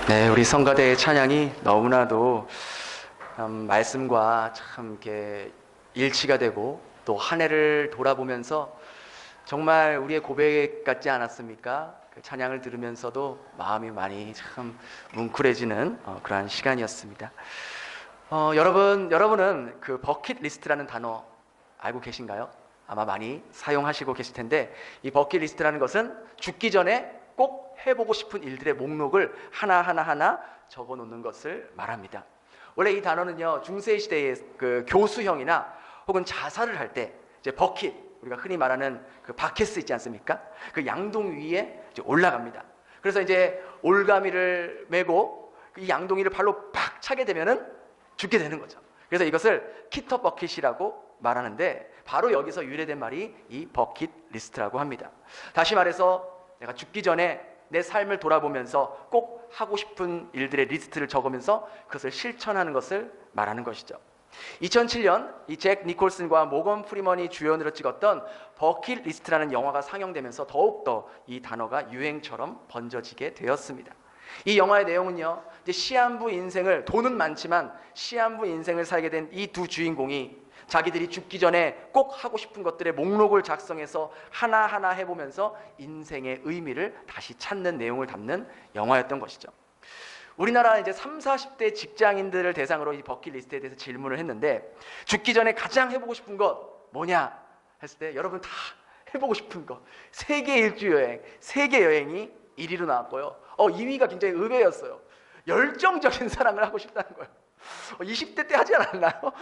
네, 우리 성가대의 찬양이 너무나도 말씀과 참 이렇게 일치가 되고 또 한 해를 돌아보면서 정말 우리의 고백 같지 않았습니까? 그 찬양을 들으면서도 마음이 많이 참 뭉클해지는 그러한 시간이었습니다. 여러분은 그 버킷리스트라는 단어 알고 계신가요? 아마 많이 사용하시고 계실 텐데, 이 버킷리스트라는 것은 죽기 전에 꼭 해보고 싶은 일들의 목록을 하나하나 적어 놓는 것을 말합니다. 원래 이 단어는요, 중세 시대의 그 교수형이나 혹은 자살을 할 때 이제 버킷, 우리가 흔히 말하는 그 바켓스 있지 않습니까? 그 양동 위에 이제 올라갑니다. 그래서 이제 올가미를 메고 이 양동이를 발로 팍 차게 되면은 죽게 되는 거죠. 그래서 이것을 키터 버킷이라고 말하는데, 바로 여기서 유래된 말이 이 버킷 리스트라고 합니다. 다시 말해서 내가 죽기 전에 내 삶을 돌아보면서 꼭 하고 싶은 일들의 리스트를 적으면서 그것을 실천하는 것을 말하는 것이죠. 2007년 이 잭 니콜슨과 모건 프리먼이 주연으로 찍었던 버킷 리스트라는 영화가 상영되면서 더욱더 이 단어가 유행처럼 번져지게 되었습니다. 이 영화의 내용은요, 이제 시한부 인생을, 돈은 많지만 시한부 인생을 살게 된 이 두 주인공이 자기들이 죽기 전에 꼭 하고 싶은 것들의 목록을 작성해서 하나하나 해보면서 인생의 의미를 다시 찾는 내용을 담는 영화였던 것이죠. 우리나라 이제 30, 40대 직장인들을 대상으로 이 버킷리스트에 대해서 질문을 했는데, 죽기 전에 가장 해보고 싶은 것 뭐냐 했을 때 여러분 다 해보고 싶은 것, 세계 일주 여행, 세계 여행이 1위로 나왔고요. 2위가 굉장히 의외였어요. 열정적인 사랑을 하고 싶다는 거예요. 20대 때 하지 않았나요?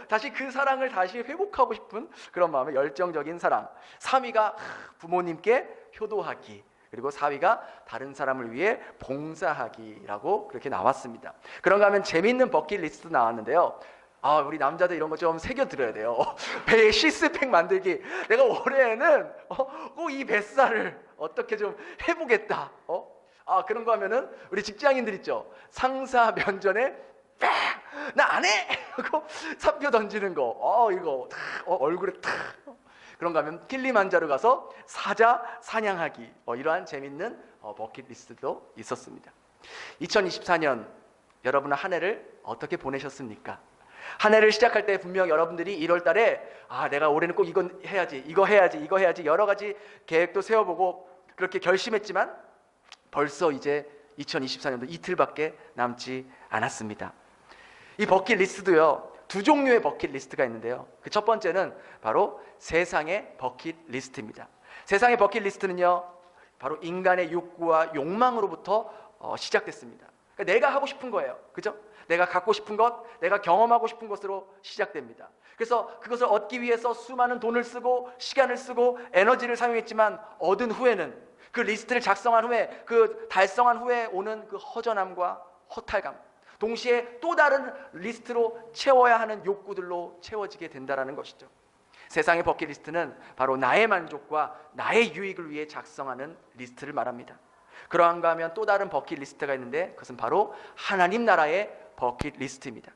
다시 그 사랑을 다시 회복하고 싶은 그런 마음의 열정적인 사랑. 3위가 부모님께 효도하기. 그리고 4위가 다른 사람을 위해 봉사하기라고 그렇게 나왔습니다. 그런가 하면 재미있는 버킷리스트 나왔는데요. 우리 남자들 이런 거 좀 새겨 들어야 돼요. 배에 시스팩 만들기. 내가 올해에는 꼭 이 뱃살을 어떻게 좀 해보겠다. 그런 거 하면은 우리 직장인들 있죠. 상사 면전에 나 안 해! 하고 사표 던지는 거. 이거 얼굴에 탁. 그런가 하면 킬리만자로 가서 사자 사냥하기. 이러한 재밌는 버킷리스트도 있었습니다. 2024년 여러분은 한 해를 어떻게 보내셨습니까? 한 해를 시작할 때 분명 여러분들이 1월 달에 내가 올해는 꼭 이건 해야지, 이거 해야지, 이거 해야지, 여러 가지 계획도 세워보고 그렇게 결심했지만 벌써 이제 2024년도 이틀밖에 남지 않았습니다. 이 버킷리스트도요, 두 종류의 버킷리스트가 있는데요, 그 첫 번째는 바로 세상의 버킷리스트입니다. 세상의 버킷리스트는요, 바로 인간의 욕구와 욕망으로부터 시작됐습니다. 그러니까 내가 하고 싶은 거예요. 그죠? 내가 갖고 싶은 것, 내가 경험하고 싶은 것으로 시작됩니다. 그래서 그것을 얻기 위해서 수많은 돈을 쓰고 시간을 쓰고 에너지를 사용했지만 얻은 후에는, 그 리스트를 작성한 후에, 그 달성한 후에 오는 그 허전함과 허탈감, 동시에 또 다른 리스트로 채워야 하는 욕구들로 채워지게 된다는 것이죠. 세상의 버킷리스트는 바로 나의 만족과 나의 유익을 위해 작성하는 리스트를 말합니다. 그러한가 하면 또 다른 버킷리스트가 있는데, 그것은 바로 하나님 나라의 버킷리스트입니다.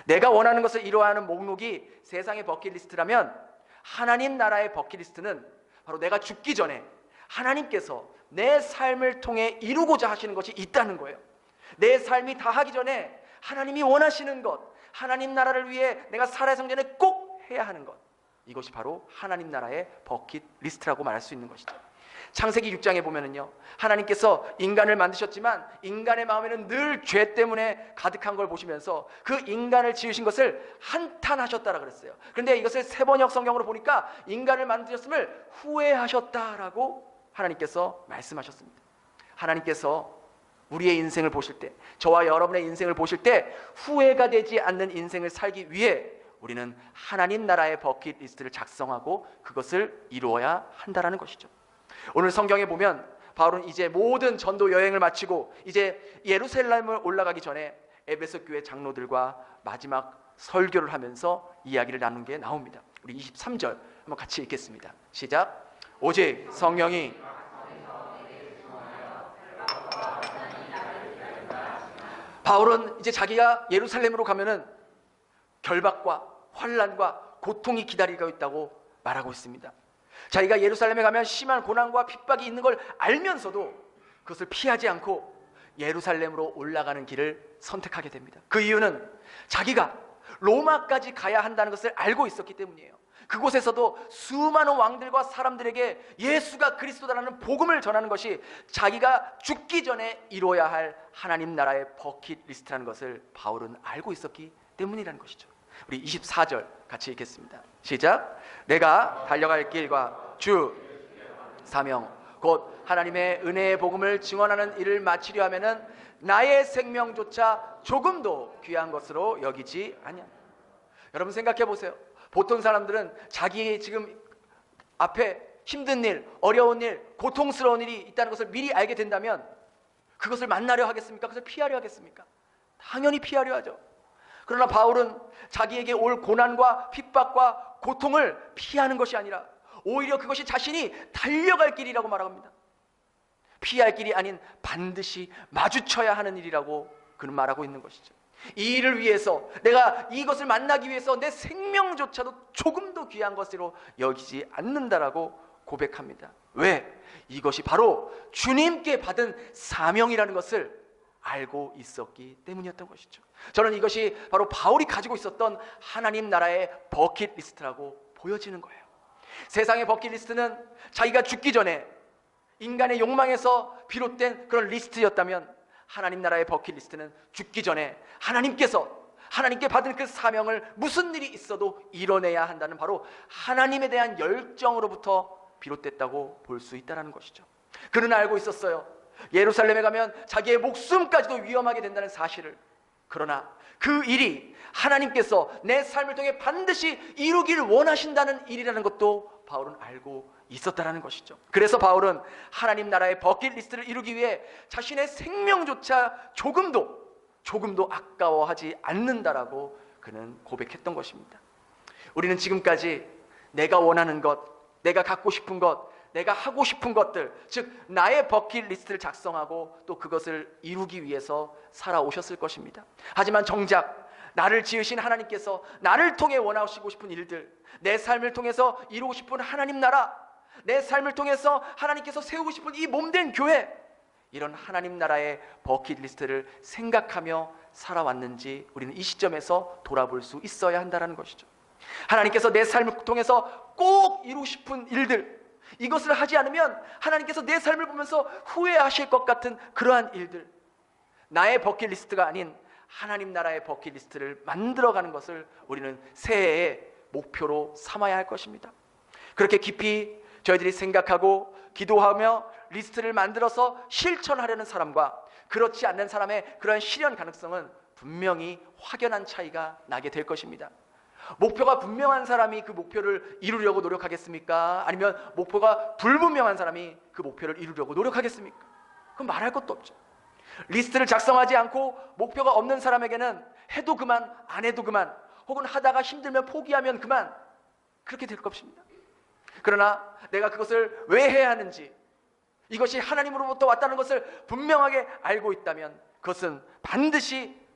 내가 원하는 것을 이루어하는 목록이 세상의 버킷리스트라면, 하나님 나라의 버킷리스트는 바로 내가 죽기 전에 하나님께서 내 삶을 통해 이루고자 하시는 것이 있다는 거예요. 내 삶이 다 하기 전에 하나님이 원하시는 것, 하나님 나라를 위해 내가 살아야 성전에 꼭 해야 하는 것, 이것이 바로 하나님 나라의 버킷리스트라고 말할 수 있는 것이죠. 창세기 6장에 보면은요, 하나님께서 인간을 만드셨지만 인간의 마음에는 늘 죄 때문에 가득한 걸 보시면서 그 인간을 지으신 것을 한탄하셨다라 그랬어요. 그런데 이것을 세번역 성경으로 보니까 인간을 만드셨음을 후회하셨다라고 하나님께서 말씀하셨습니다. 하나님께서 우리의 인생을 보실 때, 저와 여러분의 인생을 보실 때 후회가 되지 않는 인생을 살기 위해 우리는 하나님 나라의 버킷리스트를 작성하고 그것을 이루어야 한다는 것이죠. 오늘 성경에 보면 바울은 이제 모든 전도 여행을 마치고 이제 예루살렘을 올라가기 전에 에베소 교회 장로들과 마지막 설교를 하면서 이야기를 나눈 게 나옵니다. 우리 23절 한번 같이 읽겠습니다. 시작. 오직 성령이 바울은 이제 자기가 예루살렘으로 가면은 결박과 환난과 고통이 기다리고 있다고 말하고 있습니다. 자기가 예루살렘에 가면 심한 고난과 핍박이 있는 걸 알면서도 그것을 피하지 않고 예루살렘으로 올라가는 길을 선택하게 됩니다. 그 이유는 자기가 로마까지 가야 한다는 것을 알고 있었기 때문이에요. 그곳에서도 수많은 왕들과 사람들에게 예수가 그리스도다라는 복음을 전하는 것이 자기가 죽기 전에 이뤄야 할 하나님 나라의 버킷리스트라는 것을 바울은 알고 있었기 때문이라는 것이죠. 우리 24절 같이 읽겠습니다. 시작. 내가 달려갈 길과 주 사명 곧 하나님의 은혜의 복음을 증언하는 일을 마치려 하면은 나의 생명조차 조금도 귀한 것으로 여기지 아니하. 여러분 생각해 보세요. 보통 사람들은 자기의 지금 앞에 힘든 일, 어려운 일, 고통스러운 일이 있다는 것을 미리 알게 된다면 그것을 만나려 하겠습니까? 그것을 피하려 하겠습니까? 당연히 피하려 하죠. 그러나 바울은 자기에게 올 고난과 핍박과 고통을 피하는 것이 아니라 오히려 그것이 자신이 달려갈 길이라고 말합니다. 피할 길이 아닌 반드시 마주쳐야 하는 일이라고 그는 말하고 있는 것이죠. 이 일을 위해서, 내가 이것을 만나기 위해서 내 생명조차도 조금도 귀한 것으로 여기지 않는다라고 고백합니다. 왜? 이것이 바로 주님께 받은 사명이라는 것을 알고 있었기 때문이었던 것이죠. 저는 이것이 바로 바울이 가지고 있었던 하나님 나라의 버킷리스트라고 보여지는 거예요. 세상의 버킷리스트는 자기가 죽기 전에 인간의 욕망에서 비롯된 그런 리스트였다면, 하나님 나라의 버킷리스트는 죽기 전에 하나님께 받은 그 사명을 무슨 일이 있어도 이뤄내야 한다는 바로 하나님에 대한 열정으로부터 비롯됐다고 볼 수 있다는 것이죠. 그는 알고 있었어요. 예루살렘에 가면 자기의 목숨까지도 위험하게 된다는 사실을. 그러나 그 일이 하나님께서 내 삶을 통해 반드시 이루기를 원하신다는 일이라는 것도 바울은 알고 있었다는 것이죠. 그래서 바울은 하나님 나라의 버킷리스트를 이루기 위해 자신의 생명조차 조금도 아까워하지 않는다라고 그는 고백했던 것입니다. 우리는 지금까지 내가 원하는 것, 내가 갖고 싶은 것, 내가 하고 싶은 것들, 즉 나의 버킷리스트를 작성하고 또 그것을 이루기 위해서 살아오셨을 것입니다. 하지만 정작 나를 지으신 하나님께서 나를 통해 원하시고 싶은 일들, 내 삶을 통해서 이루고 싶은 하나님 나라, 내 삶을 통해서 하나님께서 세우고 싶은 이 몸된 교회, 이런 하나님 나라의 버킷리스트를 생각하며 살아왔는지 우리는 이 시점에서 돌아볼 수 있어야 한다는 것이죠. 하나님께서 내 삶을 통해서 꼭 이루고 싶은 일들, 이것을 하지 않으면 하나님께서 내 삶을 보면서 후회하실 것 같은 그러한 일들, 나의 버킷리스트가 아닌 하나님 나라의 버킷리스트를 만들어가는 것을 우리는 새해의 목표로 삼아야 할 것입니다. 그렇게 깊이 저희들이 생각하고 기도하며 리스트를 만들어서 실천하려는 사람과 그렇지 않는 사람의 그러한 실현 가능성은 분명히 확연한 차이가 나게 될 것입니다. 목표가 분명한 사람이 그 목표를 이루려고 노력하겠습니까? 아니면 목표가 불분명한 사람이 그 목표를 이루려고 노력하겠습니까? 그럼 말할 것도 없죠. 리스트를 작성하지 않고 목표가 없는 사람에게는 해도 그만, 안 해도 그만, 혹은 하다가 힘들면 포기하면 그만, 그렇게 될 것입니다. 그러나 내가 그것을 왜 해야 하는지, 이것이 하나님으로부터 왔다는 것을 분명하게 알고 있다면 그것은 반드시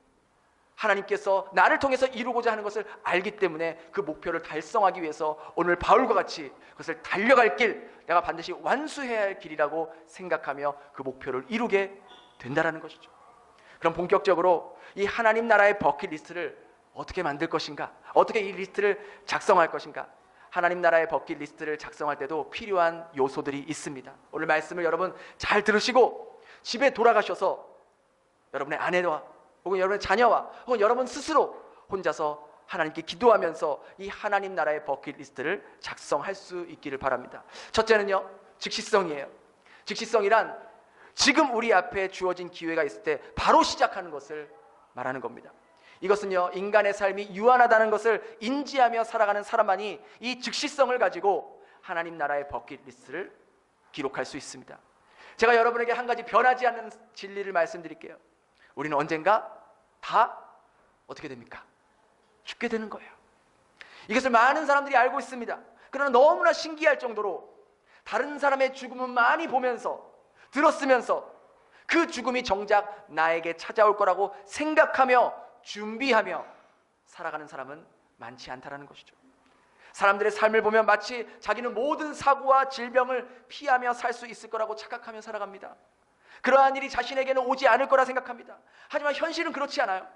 하나님께서 나를 통해서 이루고자 하는 것을 알기 때문에 그 목표를 달성하기 위해서 오늘 바울과 같이 그것을 달려갈 길, 내가 반드시 완수해야 할 길이라고 생각하며 그 목표를 이루게 된다는 것이죠. 그럼 본격적으로 이 하나님 나라의 버킷리스트를 어떻게 만들 것인가, 어떻게 이 리스트를 작성할 것인가, 하나님 나라의 버킷리스트를 작성할 때도 필요한 요소들이 있습니다. 오늘 말씀을 여러분 잘 들으시고 집에 돌아가셔서 여러분의 아내와 혹은 여러분의 자녀와 혹은 여러분 스스로 혼자서 하나님께 기도하면서 이 하나님 나라의 버킷리스트를 작성할 수 있기를 바랍니다. 첫째는요, 즉시성이에요. 즉시성이란 지금 우리 앞에 주어진 기회가 있을 때 바로 시작하는 것을 말하는 겁니다. 이것은요, 인간의 삶이 유한하다는 것을 인지하며 살아가는 사람만이 이 즉시성을 가지고 하나님 나라의 버킷리스트를 기록할 수 있습니다. 제가 여러분에게 한 가지 변하지 않는 진리를 말씀드릴게요. 우리는 언젠가 다 어떻게 됩니까? 죽게 되는 거예요. 이것을 많은 사람들이 알고 있습니다. 그러나 너무나 신기할 정도로 다른 사람의 죽음은 많이 보면서 들었으면서 그 죽음이 정작 나에게 찾아올 거라고 생각하며 준비하며 살아가는 사람은 많지 않다라는 것이죠. 사람들의 삶을 보면 마치 자기는 모든 사고와 질병을 피하며 살 수 있을 거라고 착각하며 살아갑니다. 그러한 일이 자신에게는 오지 않을 거라 생각합니다. 하지만 현실은 그렇지 않아요.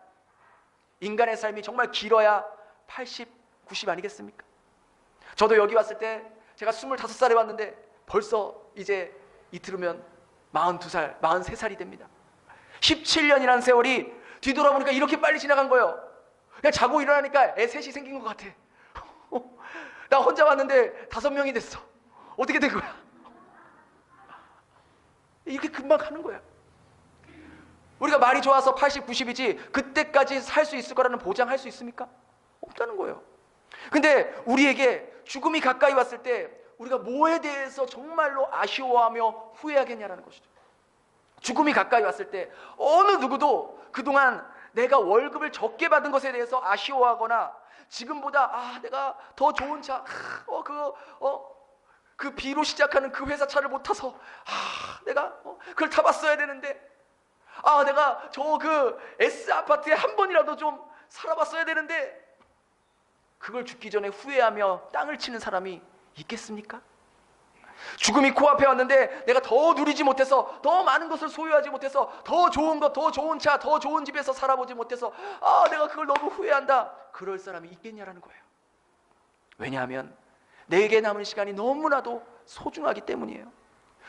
인간의 삶이 정말 길어야 80, 90 아니겠습니까? 저도 여기 왔을 때 제가 25살에 왔는데 벌써 이제 이틀 후면 42살, 43살이 됩니다. 17년이라는 세월이 뒤돌아보니까 이렇게 빨리 지나간 거예요. 그냥 자고 일어나니까 애 셋이 생긴 것 같아. 나 혼자 왔는데 5명이 됐어. 어떻게 된 거야? 이렇게 금방 가는 거야. 우리가 말이 좋아서 80, 90이지 그때까지 살 수 있을 거라는 보장할 수 있습니까? 없다는 거예요. 근데 우리에게 죽음이 가까이 왔을 때 우리가 뭐에 대해서 정말로 아쉬워하며 후회하겠냐라는 것이죠. 죽음이 가까이 왔을 때 어느 누구도 그동안 내가 월급을 적게 받은 것에 대해서 아쉬워하거나 지금보다 내가 더 좋은 차, 그 B로 시작하는 그 회사 차를 못 타서 내가 그걸 타봤어야 되는데, 내가 저 그 S 아파트에 한 번이라도 좀 살아봤어야 되는데, 그걸 죽기 전에 후회하며 땅을 치는 사람이 있겠습니까? 죽음이 코앞에 왔는데 내가 더 누리지 못해서, 더 많은 것을 소유하지 못해서, 더 좋은 것, 더 좋은 차, 더 좋은 집에서 살아보지 못해서 내가 그걸 너무 후회한다, 그럴 사람이 있겠냐라는 거예요. 왜냐하면 내게 남은 시간이 너무나도 소중하기 때문이에요.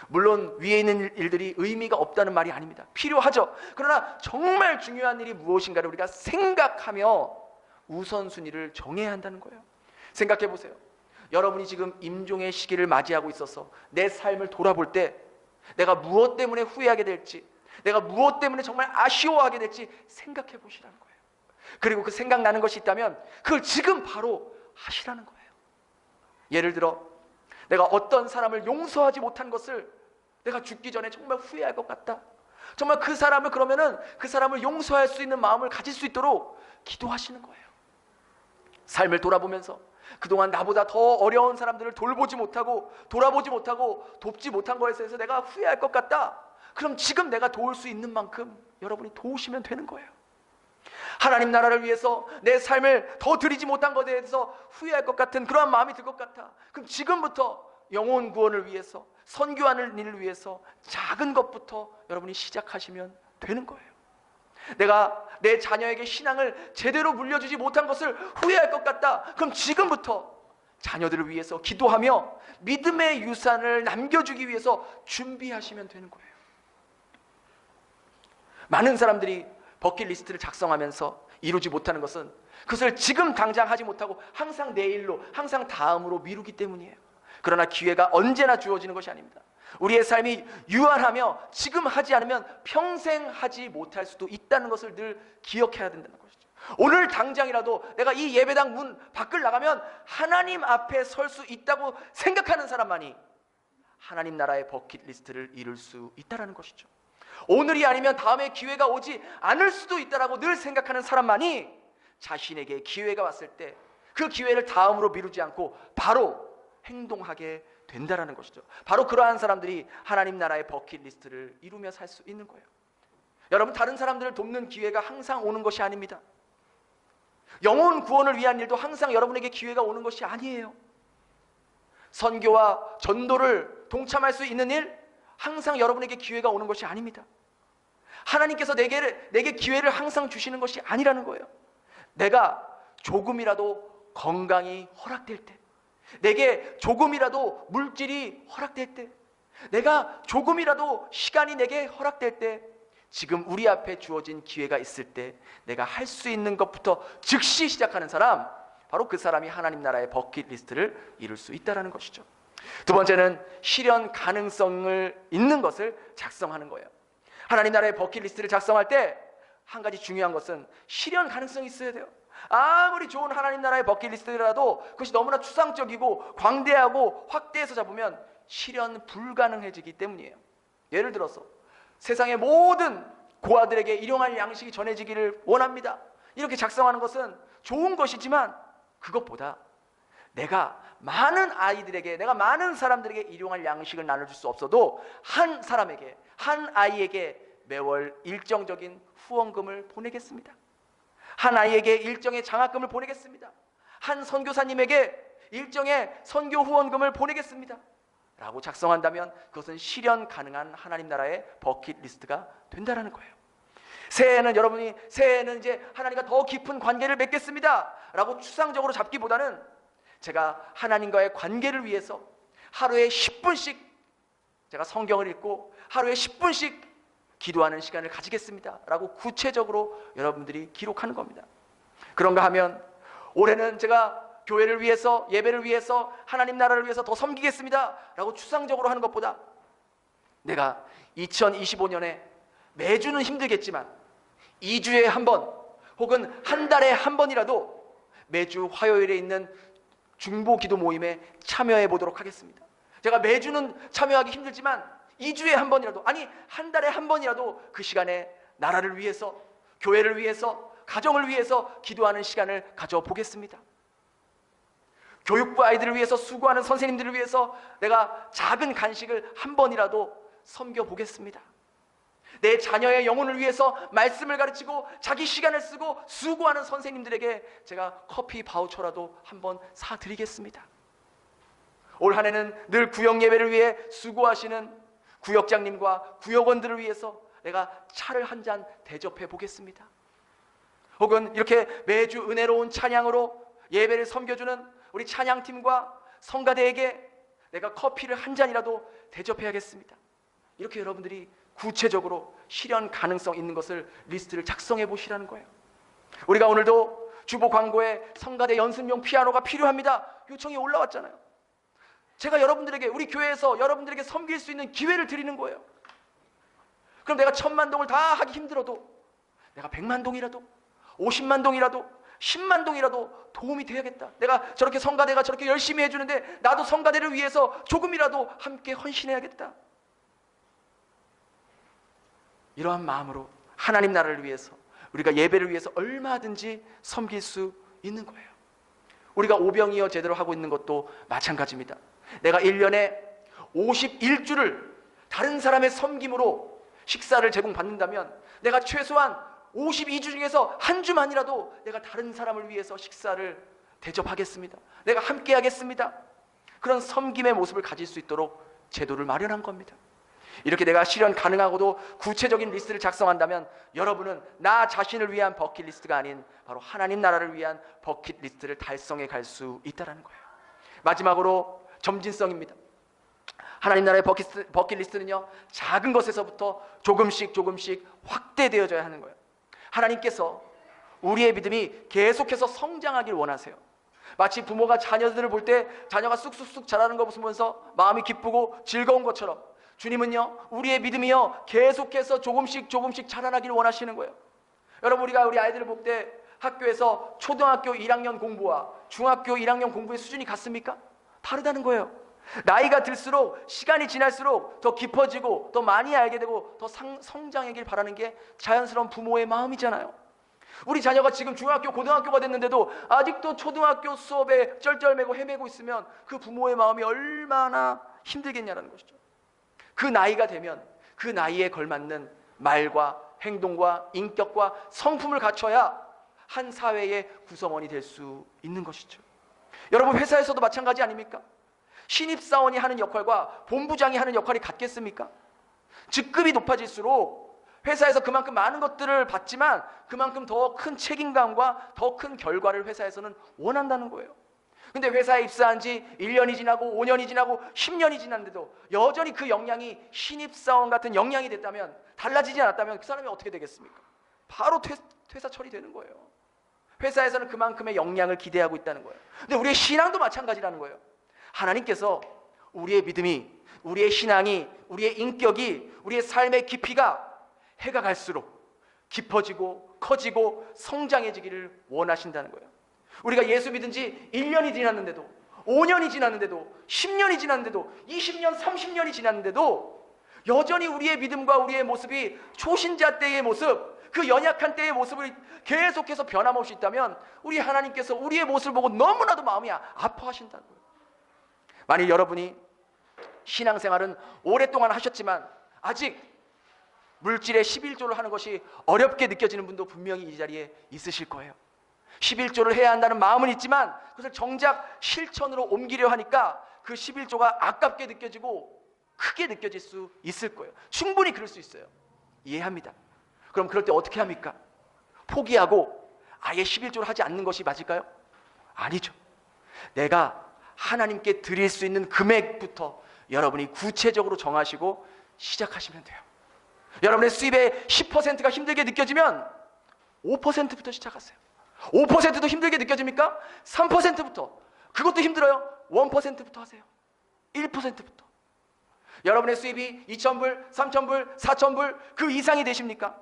물론 위에 있는 일들이 의미가 없다는 말이 아닙니다. 필요하죠. 그러나 정말 중요한 일이 무엇인가를 우리가 생각하며 우선순위를 정해야 한다는 거예요. 생각해 보세요. 여러분이 지금 임종의 시기를 맞이하고 있어서 내 삶을 돌아볼 때 내가 무엇 때문에 후회하게 될지, 내가 무엇 때문에 정말 아쉬워하게 될지 생각해 보시라는 거예요. 그리고 그 생각나는 것이 있다면 그걸 지금 바로 하시라는 거예요. 예를 들어 내가 어떤 사람을 용서하지 못한 것을 내가 죽기 전에 정말 후회할 것 같다, 정말 그 사람을, 그러면은 그 사람을 용서할 수 있는 마음을 가질 수 있도록 기도하시는 거예요. 삶을 돌아보면서 그동안 나보다 더 어려운 사람들을 돌보지 못하고 돌아보지 못하고 돕지 못한 것에 대해서 내가 후회할 것 같다. 그럼 지금 내가 도울 수 있는 만큼 여러분이 도우시면 되는 거예요. 하나님 나라를 위해서 내 삶을 더 드리지 못한 것에 대해서 후회할 것 같은 그러한 마음이 들 것 같아. 그럼 지금부터 영혼 구원을 위해서, 선교하는 일을 위해서 작은 것부터 여러분이 시작하시면 되는 거예요. 내가 내 자녀에게 신앙을 제대로 물려주지 못한 것을 후회할 것 같다. 그럼 지금부터 자녀들을 위해서 기도하며 믿음의 유산을 남겨주기 위해서 준비하시면 되는 거예요. 많은 사람들이 버킷리스트를 작성하면서 이루지 못하는 것은 그것을 지금 당장 하지 못하고 항상 내일로, 항상 다음으로 미루기 때문이에요. 그러나 기회가 언제나 주어지는 것이 아닙니다. 우리의 삶이 유한하며 지금 하지 않으면 평생 하지 못할 수도 있다는 것을 늘 기억해야 된다는 것이죠. 오늘 당장이라도 내가 이 예배당 문 밖을 나가면 하나님 앞에 설 수 있다고 생각하는 사람만이 하나님 나라의 버킷리스트를 이룰 수 있다는 것이죠. 오늘이 아니면 다음에 기회가 오지 않을 수도 있다라고 늘 생각하는 사람만이 자신에게 기회가 왔을 때 그 기회를 다음으로 미루지 않고 바로 행동하게 된다라는 것이죠. 바로 그러한 사람들이 하나님 나라의 버킷리스트를 이루며 살 수 있는 거예요. 여러분, 다른 사람들을 돕는 기회가 항상 오는 것이 아닙니다. 영혼 구원을 위한 일도 항상 여러분에게 기회가 오는 것이 아니에요. 선교와 전도를 동참할 수 있는 일, 항상 여러분에게 기회가 오는 것이 아닙니다. 하나님께서 내게 기회를 항상 주시는 것이 아니라는 거예요. 내가 조금이라도 건강이 허락될 때, 내게 조금이라도 물질이 허락될 때, 내가 조금이라도 시간이 내게 허락될 때, 지금 우리 앞에 주어진 기회가 있을 때 내가 할 수 있는 것부터 즉시 시작하는 사람, 바로 그 사람이 하나님 나라의 버킷리스트를 이룰 수 있다는 것이죠. 두 번째는 실현 가능성을 있는 것을 작성하는 거예요. 하나님 나라의 버킷리스트를 작성할 때 한 가지 중요한 것은 실현 가능성이 있어야 돼요. 아무리 좋은 하나님 나라의 버킷리스트라도 그것이 너무나 추상적이고 광대하고 확대해서 잡으면 실현 불가능해지기 때문이에요. 예를 들어서 세상의 모든 고아들에게 일용할 양식이 전해지기를 원합니다. 이렇게 작성하는 것은 좋은 것이지만 그것보다 내가 많은 아이들에게, 내가 많은 사람들에게 일용할 양식을 나눠줄 수 없어도 한 사람에게, 한 아이에게 매월 일정적인 후원금을 보내겠습니다. 한 아이에게 일정의 장학금을 보내겠습니다. 한 선교사님에게 일정의 선교 후원금을 보내겠습니다. 라고 작성한다면 그것은 실현 가능한 하나님 나라의 버킷리스트가 된다는 거예요. 새해에는 새해에는 이제 하나님과 더 깊은 관계를 맺겠습니다 라고 추상적으로 잡기보다는 제가 하나님과의 관계를 위해서 하루에 10분씩 제가 성경을 읽고 하루에 10분씩 기도하는 시간을 가지겠습니다 라고 구체적으로 여러분들이 기록하는 겁니다. 그런가 하면 올해는 제가 교회를 위해서, 예배를 위해서, 하나님 나라를 위해서 더 섬기겠습니다 라고 추상적으로 하는 것보다 내가 2025년에 매주는 힘들겠지만 2주에 한 번 혹은 한 달에 한 번이라도 매주 화요일에 있는 중보 기도 모임에 참여해 보도록 하겠습니다. 제가 매주는 참여하기 힘들지만 2주에 한 번이라도, 아니 한 달에 한 번이라도 그 시간에 나라를 위해서, 교회를 위해서, 가정을 위해서 기도하는 시간을 가져보겠습니다. 교육부 아이들을 위해서 수고하는 선생님들을 위해서 내가 작은 간식을 한 번이라도 섬겨보겠습니다. 내 자녀의 영혼을 위해서 말씀을 가르치고 자기 시간을 쓰고 수고하는 선생님들에게 제가 커피 바우처라도 한번 사드리겠습니다. 올 한 해는 늘 구역 예배를 위해 수고하시는 구역장님과 구역원들을 위해서 내가 차를 한 잔 대접해 보겠습니다. 혹은 이렇게 매주 은혜로운 찬양으로 예배를 섬겨주는 우리 찬양팀과 성가대에게 내가 커피를 한 잔이라도 대접해야겠습니다. 이렇게 여러분들이 구체적으로 실현 가능성 있는 것을 리스트를 작성해 보시라는 거예요. 우리가 오늘도 주보 광고에 성가대 연습용 피아노가 필요합니다 요청이 올라왔잖아요. 제가 여러분들에게, 우리 교회에서 여러분들에게 섬길 수 있는 기회를 드리는 거예요. 그럼 내가 1000만 동을 다 하기 힘들어도 내가 100만 동이라도 50만 동이라도 10만 동이라도 도움이 되야겠다. 내가 저렇게 성가대가 저렇게 열심히 해주는데 나도 성가대를 위해서 조금이라도 함께 헌신해야겠다. 이러한 마음으로 하나님 나라를 위해서, 우리가 예배를 위해서 얼마든지 섬길 수 있는 거예요. 우리가 오병이어 제대로 하고 있는 것도 마찬가지입니다. 내가 1년에 51주를 다른 사람의 섬김으로 식사를 제공받는다면 내가 최소한 52주 중에서 한 주만이라도 내가 다른 사람을 위해서 식사를 대접하겠습니다. 내가 함께 하겠습니다. 그런 섬김의 모습을 가질 수 있도록 제도를 마련한 겁니다. 이렇게 내가 실현 가능하고도 구체적인 리스트를 작성한다면 여러분은 나 자신을 위한 버킷리스트가 아닌 바로 하나님 나라를 위한 버킷리스트를 달성해 갈 수 있다는 거예요. 마지막으로 점진성입니다. 하나님 나라의 버킷리스트는요, 작은 것에서부터 조금씩 확대되어져야 하는 거예요. 하나님께서 우리의 믿음이 계속해서 성장하길 원하세요. 마치 부모가 자녀들을 볼 때 자녀가 쑥쑥쑥 자라는 거 보면서 마음이 기쁘고 즐거운 것처럼 주님은요, 우리의 믿음이요 계속해서 조금씩 자라나길 원하시는 거예요. 여러분, 우리가 우리 아이들을 볼 때 학교에서 초등학교 1학년 공부와 중학교 1학년 공부의 수준이 같습니까? 다르다는 거예요. 나이가 들수록, 시간이 지날수록 더 깊어지고 더 많이 알게 되고 더 성장하길 바라는 게 자연스러운 부모의 마음이잖아요. 우리 자녀가 지금 중학교, 고등학교가 됐는데도 아직도 초등학교 수업에 쩔쩔매고 헤매고 있으면 그 부모의 마음이 얼마나 힘들겠냐는 것이죠. 그 나이가 되면 그 나이에 걸맞는 말과 행동과 인격과 성품을 갖춰야 한 사회의 구성원이 될 수 있는 것이죠. 여러분, 회사에서도 마찬가지 아닙니까? 신입사원이 하는 역할과 본부장이 하는 역할이 같겠습니까? 직급이 높아질수록 회사에서 그만큼 많은 것들을 받지만 그만큼 더 큰 책임감과 더 큰 결과를 회사에서는 원한다는 거예요. 근데 회사에 입사한 지 1년이 지나고 5년이 지나고 10년이 지났는데도 여전히 그 역량이 신입사원 같은 역량이 됐다면, 달라지지 않았다면 그 사람이 어떻게 되겠습니까? 바로 퇴사 처리되는 거예요. 회사에서는 그만큼의 역량을 기대하고 있다는 거예요. 근데 우리의 신앙도 마찬가지라는 거예요. 하나님께서 우리의 믿음이, 우리의 신앙이, 우리의 인격이, 우리의 삶의 깊이가 해가 갈수록 깊어지고 커지고 성장해지기를 원하신다는 거예요. 우리가 예수 믿은 지 1년이 지났는데도, 5년이 지났는데도, 10년이 지났는데도, 20년, 30년이 지났는데도 여전히 우리의 믿음과 우리의 모습이 초신자 때의 모습, 그 연약한 때의 모습을 계속해서 변함없이 있다면 우리 하나님께서 우리의 모습을 보고 너무나도 마음이 아파하신다는 거예요. 만일 여러분이 신앙생활은 오랫동안 하셨지만 아직 물질의 11조를 하는 것이 어렵게 느껴지는 분도 분명히 이 자리에 있으실 거예요. 11조를 해야 한다는 마음은 있지만 그것을 정작 실천으로 옮기려 하니까 그 11조가 아깝게 느껴지고 크게 느껴질 수 있을 거예요. 충분히 그럴 수 있어요. 이해합니다. 그럼 그럴 때 어떻게 합니까? 포기하고 아예 11조를 하지 않는 것이 맞을까요? 아니죠. 내가 하나님께 드릴 수 있는 금액부터 여러분이 구체적으로 정하시고 시작하시면 돼요. 여러분의 수입의 10%가 힘들게 느껴지면 5%부터 시작하세요. 5%도 힘들게 느껴집니까? 3%부터. 그것도 힘들어요. 1%부터 하세요. 1%부터. 여러분의 수입이 2,000불, 3,000불, 4,000불 그 이상이 되십니까?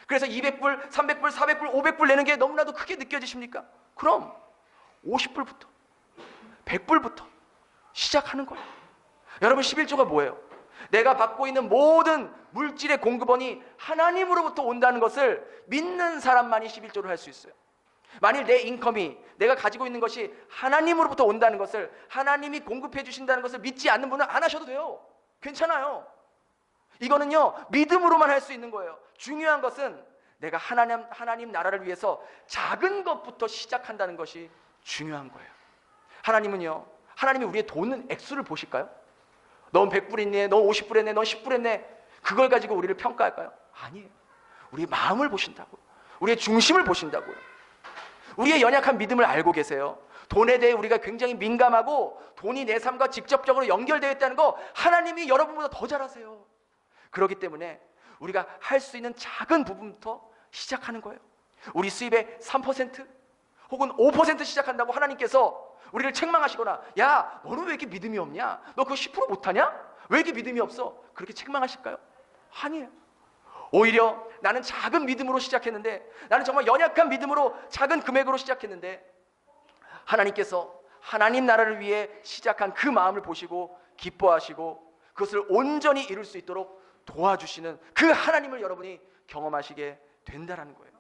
그래서 200불, 300불, 400불, 500불 내는 게 너무나도 크게 느껴지십니까? 그럼 50불부터 100불부터 시작하는 거예요. 여러분 11조가 뭐예요? 내가 받고 있는 모든 물질의 공급원이 하나님으로부터 온다는 것을 믿는 사람만이 11조를 할 수 있어요. 만일 내 인컴이 내가 가지고 있는 것이 하나님으로부터 온다는 것을, 하나님이 공급해 주신다는 것을 믿지 않는 분은 안 하셔도 돼요. 괜찮아요. 이거는요 믿음으로만 할 수 있는 거예요. 중요한 것은 내가 하나님 나라를 위해서 작은 것부터 시작한다는 것이 중요한 거예요. 하나님이 우리의 돈은 액수를 보실까요? 넌 100불 했네, 넌 50불 했네, 넌 10불 했네, 그걸 가지고 우리를 평가할까요? 아니에요. 우리의 마음을 보신다고요. 우리의 중심을 보신다고요. 우리의 연약한 믿음을 알고 계세요. 돈에 대해 우리가 굉장히 민감하고 돈이 내 삶과 직접적으로 연결되어 있다는 거 하나님이 여러분보다 더 잘 아세요. 그렇기 때문에 우리가 할 수 있는 작은 부분부터 시작하는 거예요. 우리 수입의 3% 혹은 5% 시작한다고 하나님께서 우리를 책망하시거나, 야 너는 왜 이렇게 믿음이 없냐, 너 그거 10% 못하냐, 왜 이렇게 믿음이 없어, 그렇게 책망하실까요? 아니에요. 오히려 나는 작은 믿음으로 시작했는데, 나는 정말 연약한 믿음으로 작은 금액으로 시작했는데, 하나님께서 하나님 나라를 위해 시작한 그 마음을 보시고 기뻐하시고 그것을 온전히 이룰 수 있도록 도와주시는 그 하나님을 여러분이 경험하시게 된다는 거예요.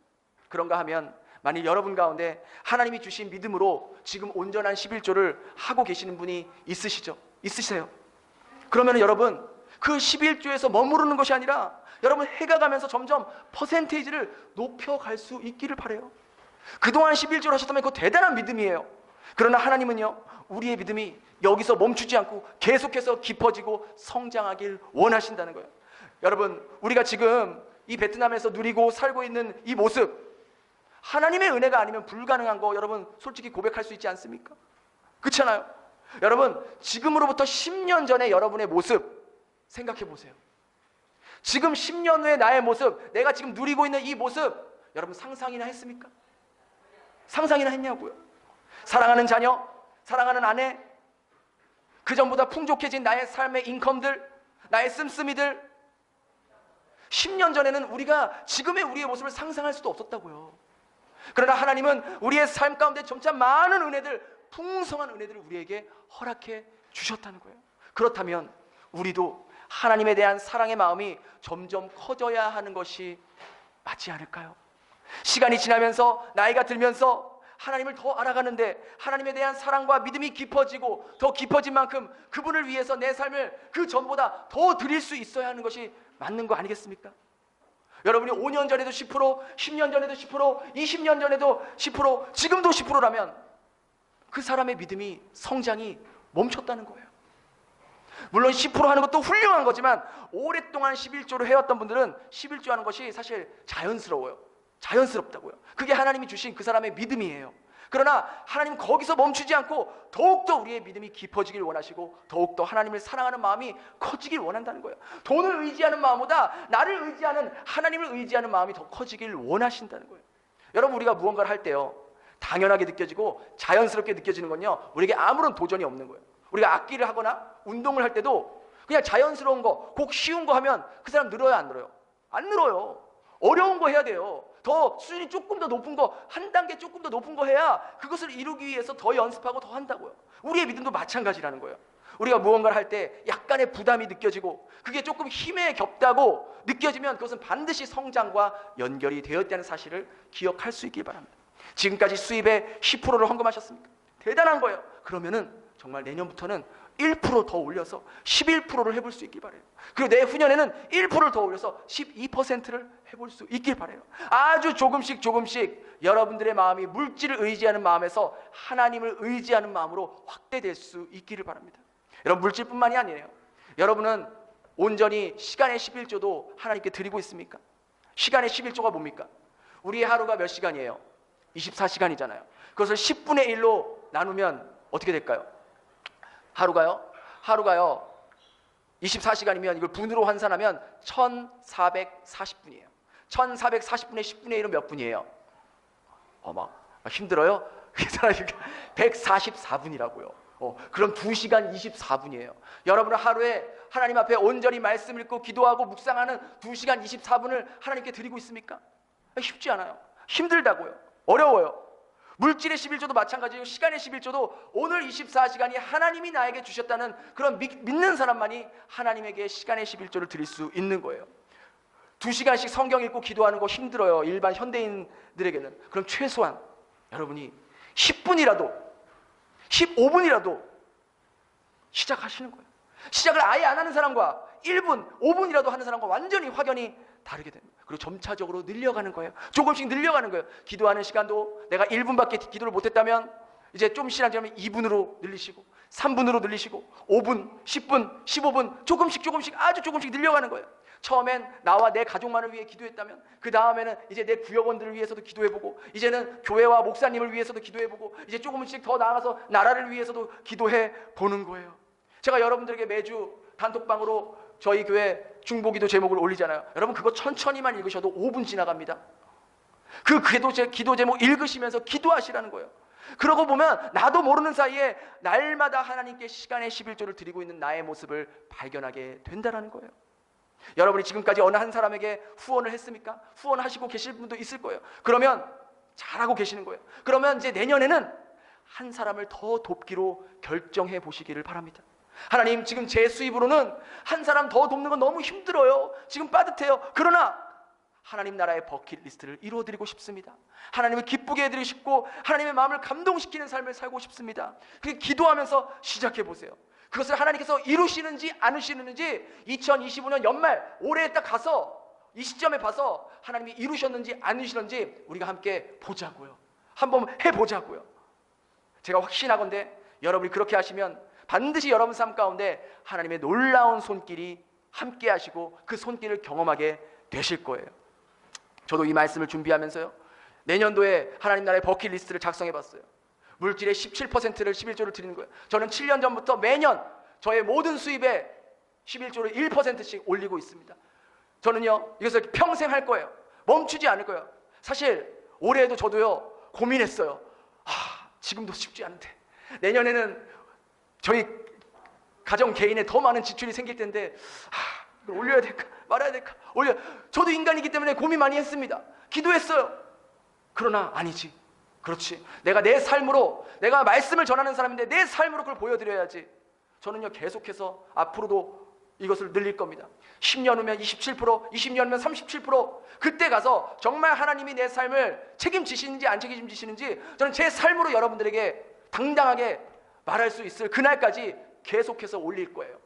그런가 하면 만일 여러분 가운데 하나님이 주신 믿음으로 지금 온전한 11조를 하고 계시는 분이 있으세요? 그러면 여러분 그 11조에서 머무르는 것이 아니라 여러분 해가 가면서 점점 퍼센테이지를 높여갈 수 있기를 바라요. 그동안 11조를 하셨다면 그거 대단한 믿음이에요. 그러나 하나님은요 우리의 믿음이 여기서 멈추지 않고 계속해서 깊어지고 성장하길 원하신다는 거예요. 여러분 우리가 지금 이 베트남에서 누리고 살고 있는 이 모습, 하나님의 은혜가 아니면 불가능한 거 여러분 솔직히 고백할 수 있지 않습니까? 그렇잖아요. 여러분 지금으로부터 10년 전에 여러분의 모습 생각해 보세요. 지금 10년 후의 나의 모습, 내가 지금 누리고 있는 이 모습 여러분 상상이나 했습니까? 상상이나 했냐고요. 사랑하는 자녀, 사랑하는 아내, 그 전보다 풍족해진 나의 삶의 인컴들, 나의 씀씀이들, 10년 전에는 우리가 지금의 우리의 모습을 상상할 수도 없었다고요. 그러나 하나님은 우리의 삶 가운데 점차 많은 은혜들, 풍성한 은혜들을 우리에게 허락해 주셨다는 거예요. 그렇다면 우리도 하나님에 대한 사랑의 마음이 점점 커져야 하는 것이 맞지 않을까요? 시간이 지나면서 나이가 들면서 하나님을 더 알아가는데 하나님에 대한 사랑과 믿음이 깊어지고 더 깊어진 만큼 그분을 위해서 내 삶을 그 전보다 더 드릴 수 있어야 하는 것이 맞는 거 아니겠습니까? 여러분이 5년 전에도 10%, 10년 전에도 10%, 20년 전에도 10%, 지금도 10%라면 그 사람의 믿음이, 성장이 멈췄다는 거예요. 물론 10% 하는 것도 훌륭한 거지만 오랫동안 11조를 해왔던 분들은 11조 하는 것이 사실 자연스러워요. 자연스럽다고요. 그게 하나님이 주신 그 사람의 믿음이에요. 그러나 하나님 거기서 멈추지 않고 더욱더 우리의 믿음이 깊어지길 원하시고 더욱더 하나님을 사랑하는 마음이 커지길 원한다는 거예요. 돈을 의지하는 마음보다 나를 의지하는, 하나님을 의지하는 마음이 더 커지길 원하신다는 거예요. 여러분 우리가 무언가를 할 때요 당연하게 느껴지고 자연스럽게 느껴지는 건요 우리에게 아무런 도전이 없는 거예요. 우리가 악기를 하거나 운동을 할 때도 그냥 자연스러운 거, 곡 쉬운 거 하면 그 사람 늘어요 안 늘어요? 안 늘어요. 어려운 거 해야 돼요. 더 수준이 조금 더 높은 거, 한 단계 조금 더 높은 거 해야 그것을 이루기 위해서 더 연습하고 더 한다고요. 우리의 믿음도 마찬가지라는 거예요. 우리가 무언가를 할 때 약간의 부담이 느껴지고 그게 조금 힘에 겹다고 느껴지면 그것은 반드시 성장과 연결이 되어 있다는 사실을 기억할 수 있길 바랍니다. 지금까지 수입의 10%를 헌금하셨습니까? 대단한 거예요. 그러면은 정말 내년부터는 1% 더 올려서 11%를 해볼 수 있길 바라요. 그리고 내후년에는 1%를 더 올려서 12%를 해볼 수 있길 바라요. 아주 조금씩 여러분들의 마음이 물질을 의지하는 마음에서 하나님을 의지하는 마음으로 확대될 수 있기를 바랍니다. 여러분, 물질뿐만이 아니에요. 여러분은 온전히 시간의 11조도 하나님께 드리고 있습니까? 시간의 11조가 뭡니까? 우리의 하루가 몇 시간이에요? 24시간이잖아요. 그것을 10분의 1로 나누면 어떻게 될까요? 하루가요 24시간이면 이걸 분으로 환산하면 1440분이에요. 1440분의 10분의 1은 몇 분이에요? 막 힘들어요? 144분이라고요. 그럼 2시간 24분이에요. 여러분은 하루에 하나님 앞에 온전히 말씀 읽고 기도하고 묵상하는 2시간 24분을 하나님께 드리고 있습니까? 쉽지 않아요. 힘들다고요. 어려워요. 물질의 11조도 마찬가지예요. 시간의 11조도 오늘 24시간이 하나님이 나에게 주셨다는 그런 믿는 사람만이 하나님에게 시간의 11조를 드릴 수 있는 거예요. 2시간씩 성경 읽고 기도하는 거 힘들어요. 일반 현대인들에게는. 그럼 최소한 여러분이 10분이라도 15분이라도 시작하시는 거예요. 시작을 아예 안 하는 사람과 1분, 5분이라도 하는 사람과 완전히 확연히 다르게 됩니다. 그리고 점차적으로 늘려가는 거예요. 조금씩 늘려가는 거예요. 기도하는 시간도 내가 1분밖에 기도를 못했다면 이제 좀 시간 지나면 2분으로 늘리시고 3분으로 늘리시고 5분, 10분, 15분 조금씩 아주 조금씩 늘려가는 거예요. 처음엔 나와 내 가족만을 위해 기도했다면 그 다음에는 이제 내 구역원들을 위해서도 기도해보고 이제는 교회와 목사님을 위해서도 기도해보고 이제 조금씩 더 나아가서 나라를 위해서도 기도해보는 거예요. 제가 여러분들에게 매주 단톡방으로 저희 교회 중보기도 제목을 올리잖아요. 여러분 그거 천천히만 읽으셔도 5분 지나갑니다. 그 기도 제목 읽으시면서 기도하시라는 거예요. 그러고 보면 나도 모르는 사이에 날마다 하나님께 시간의 11조를 드리고 있는 나의 모습을 발견하게 된다는 거예요. 여러분이 지금까지 어느 한 사람에게 후원을 했습니까? 후원하시고 계실 분도 있을 거예요. 그러면 잘하고 계시는 거예요. 그러면 이제 내년에는 한 사람을 더 돕기로 결정해 보시기를 바랍니다. 하나님, 지금 제 수입으로는 한 사람 더 돕는 건 너무 힘들어요. 지금 빠듯해요. 그러나 하나님 나라의 버킷리스트를 이루어드리고 싶습니다. 하나님을 기쁘게 해드리고 싶고 하나님의 마음을 감동시키는 삶을 살고 싶습니다. 그렇게 기도하면서 시작해 보세요. 그것을 하나님께서 이루시는지 않으시는지 2025년 연말 올해에 딱 가서 이 시점에 봐서 하나님이 이루셨는지 않으시는지 우리가 함께 보자고요. 한번 해보자고요. 제가 확신하건대 여러분이 그렇게 하시면 반드시 여러분 삶 가운데 하나님의 놀라운 손길이 함께 하시고 그 손길을 경험하게 되실 거예요. 저도 이 말씀을 준비하면서요, 내년도에 하나님 나라의 버킷리스트를 작성해 봤어요. 물질의 17%를 11조를 드리는 거예요. 저는 7년 전부터 매년 저의 모든 수입에 11조를 1%씩 올리고 있습니다. 저는요 이것을 평생 할 거예요. 멈추지 않을 거예요. 사실 올해에도 저도요 고민했어요. 지금도 쉽지 않은데 내년에는 저희 가정 개인에 더 많은 지출이 생길 텐데 이걸 올려야 될까 말아야 될까 저도 인간이기 때문에 고민 많이 했습니다. 기도했어요. 그러나 아니지, 그렇지, 내가 내 삶으로, 내가 말씀을 전하는 사람인데 내 삶으로 그걸 보여드려야지. 저는요 계속해서 앞으로도 이것을 늘릴 겁니다. 10년 후면 27%, 20년 후면 37%, 그때 가서 정말 하나님이 내 삶을 책임지시는지 안 책임지시는지 저는 제 삶으로 여러분들에게 당당하게 말할 수 있을 그날까지 계속해서 올릴 거예요.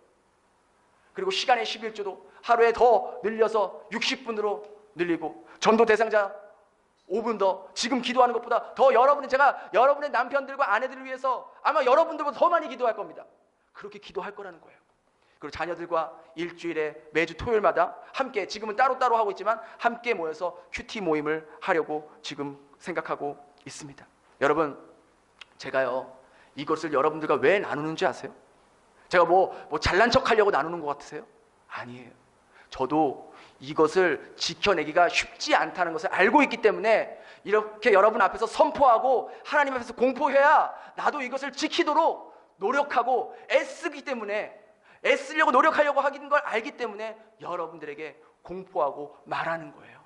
그리고 시간의 11조도 하루에 더 늘려서 60분으로 늘리고, 전도 대상자 5분 더, 지금 기도하는 것보다 더 제가 여러분의 남편들과 아내들을 위해서 아마 여러분들보다 더 많이 기도할 겁니다. 그렇게 기도할 거라는 거예요. 그리고 자녀들과 일주일에 매주 토요일마다 함께, 지금은 따로따로 하고 있지만 함께 모여서 큐티 모임을 하려고 지금 생각하고 있습니다. 여러분, 제가요 이것을 여러분들과 왜 나누는지 아세요? 제가 뭐 잘난 척 하려고 나누는 것 같으세요? 아니에요. 저도 이것을 지켜내기가 쉽지 않다는 것을 알고 있기 때문에 이렇게 여러분 앞에서 선포하고 하나님 앞에서 공포해야 나도 이것을 지키도록 노력하고 애쓰기 때문에, 애쓰려고 노력하려고 하는 걸 알기 때문에 여러분들에게 공포하고 말하는 거예요.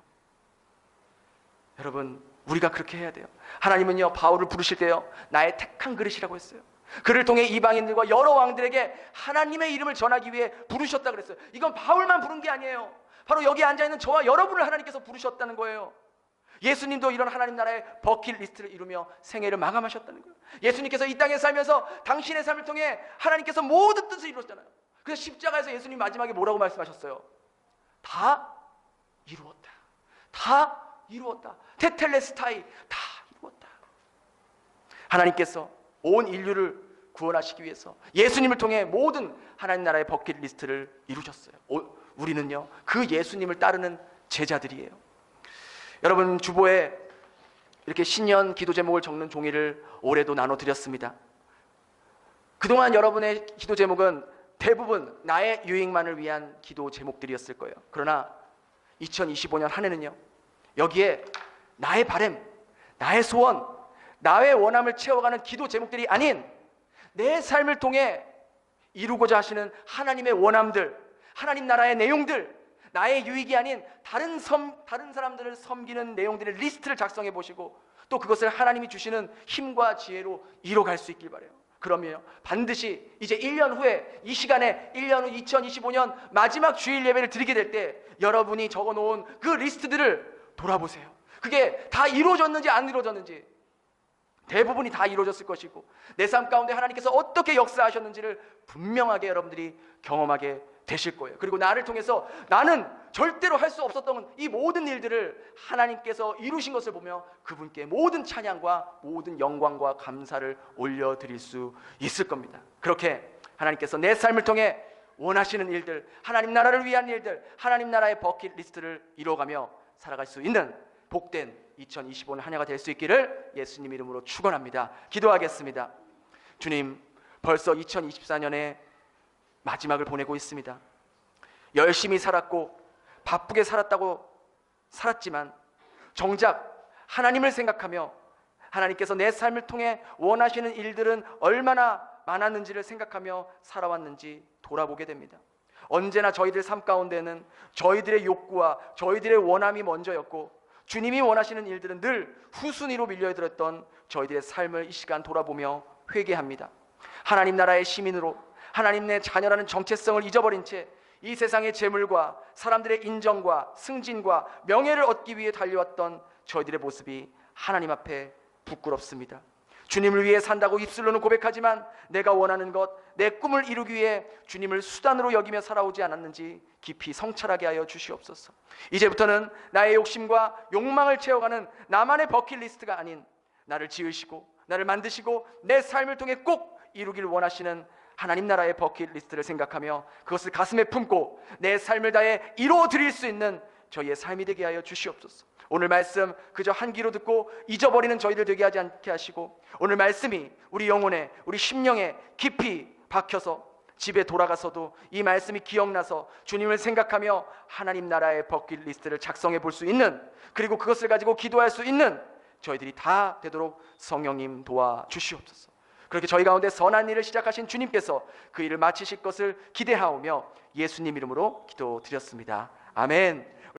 여러분, 우리가 그렇게 해야 돼요. 하나님은요 바울을 부르실 때요 나의 택한 그릇이라고 했어요. 그를 통해 이방인들과 여러 왕들에게 하나님의 이름을 전하기 위해 부르셨다 그랬어요. 이건 바울만 부른 게 아니에요. 바로 여기 앉아있는 저와 여러분을 하나님께서 부르셨다는 거예요. 예수님도 이런 하나님 나라의 버킷리스트를 이루며 생애를 마감하셨다는 거예요. 예수님께서 이 땅에 살면서 당신의 삶을 통해 하나님께서 모든 뜻을 이루었잖아요. 그래서 십자가에서 예수님 마지막에 뭐라고 말씀하셨어요? 다 이루었다, 다 이루었다. 테텔레스타이 다 이루었다. 하나님께서 온 인류를 구원하시기 위해서 예수님을 통해 모든 하나님 나라의 버킷리스트를 이루셨어요. 우리는요, 그 예수님을 따르는 제자들이에요. 여러분, 주보에 이렇게 신년 기도 제목을 적는 종이를 올해도 나눠드렸습니다. 그동안 여러분의 기도 제목은 대부분 나의 유익만을 위한 기도 제목들이었을 거예요. 그러나 2025년 한 해는요, 여기에 나의 바람, 나의 소원, 나의 원함을 채워가는 기도 제목들이 아닌 내 삶을 통해 이루고자 하시는 하나님의 원함들, 하나님 나라의 내용들, 나의 유익이 아닌 다른 사람들을 섬기는 내용들의 리스트를 작성해 보시고 또 그것을 하나님이 주시는 힘과 지혜로 이뤄갈 수 있길 바라요. 그러면 반드시 이제 1년 후에 이 시간에 1년 후 2025년 마지막 주일 예배를 드리게 될 때 여러분이 적어놓은 그 리스트들을 돌아보세요. 그게 다 이루어졌는지 안 이루어졌는지, 대부분이 다 이루어졌을 것이고 내 삶 가운데 하나님께서 어떻게 역사하셨는지를 분명하게 여러분들이 경험하게 되실 거예요. 그리고 나를 통해서 나는 절대로 할 수 없었던 이 모든 일들을 하나님께서 이루신 것을 보며 그분께 모든 찬양과 모든 영광과 감사를 올려드릴 수 있을 겁니다. 그렇게 하나님께서 내 삶을 통해 원하시는 일들, 하나님 나라를 위한 일들, 하나님 나라의 버킷리스트를 이뤄가며 살아갈 수 있는 복된 2025년 한 해가 될 수 있기를 예수님 이름으로 축원합니다. 기도하겠습니다. 주님, 벌써 2024년에 마지막을 보내고 있습니다. 열심히 살았고 바쁘게 살았지만 정작 하나님을 생각하며 하나님께서 내 삶을 통해 원하시는 일들은 얼마나 많았는지를 생각하며 살아왔는지 돌아보게 됩니다. 언제나 저희들 삶 가운데는 저희들의 욕구와 저희들의 원함이 먼저였고 주님이 원하시는 일들은 늘 후순위로 밀려들었던 저희들의 삶을 이 시간 돌아보며 회개합니다. 하나님 나라의 시민으로 하나님의 자녀라는 정체성을 잊어버린 채 이 세상의 재물과 사람들의 인정과 승진과 명예를 얻기 위해 달려왔던 저희들의 모습이 하나님 앞에 부끄럽습니다. 주님을 위해 산다고 입술로는 고백하지만 내가 원하는 것, 내 꿈을 이루기 위해 주님을 수단으로 여기며 살아오지 않았는지 깊이 성찰하게 하여 주시옵소서. 이제부터는 나의 욕심과 욕망을 채워가는 나만의 버킷리스트가 아닌 나를 지으시고 나를 만드시고 내 삶을 통해 꼭 이루길 원하시는 하나님 나라의 버킷리스트를 생각하며 그것을 가슴에 품고 내 삶을 다해 이루어드릴 수 있는 저희의 삶이 되게 하여 주시옵소서. 오늘 말씀 그저 한 귀로 듣고 잊어버리는 저희들 되게 하지 않게 하시고 오늘 말씀이 우리 영혼에, 우리 심령에 깊이 박혀서 집에 돌아가서도 이 말씀이 기억나서 주님을 생각하며 하나님 나라의 버킷리스트를 작성해 볼 수 있는, 그리고 그것을 가지고 기도할 수 있는 저희들이 다 되도록 성령님 도와주시옵소서. 그렇게 저희 가운데 선한 일을 시작하신 주님께서 그 일을 마치실 것을 기대하오며 예수님 이름으로 기도드렸습니다. 아멘.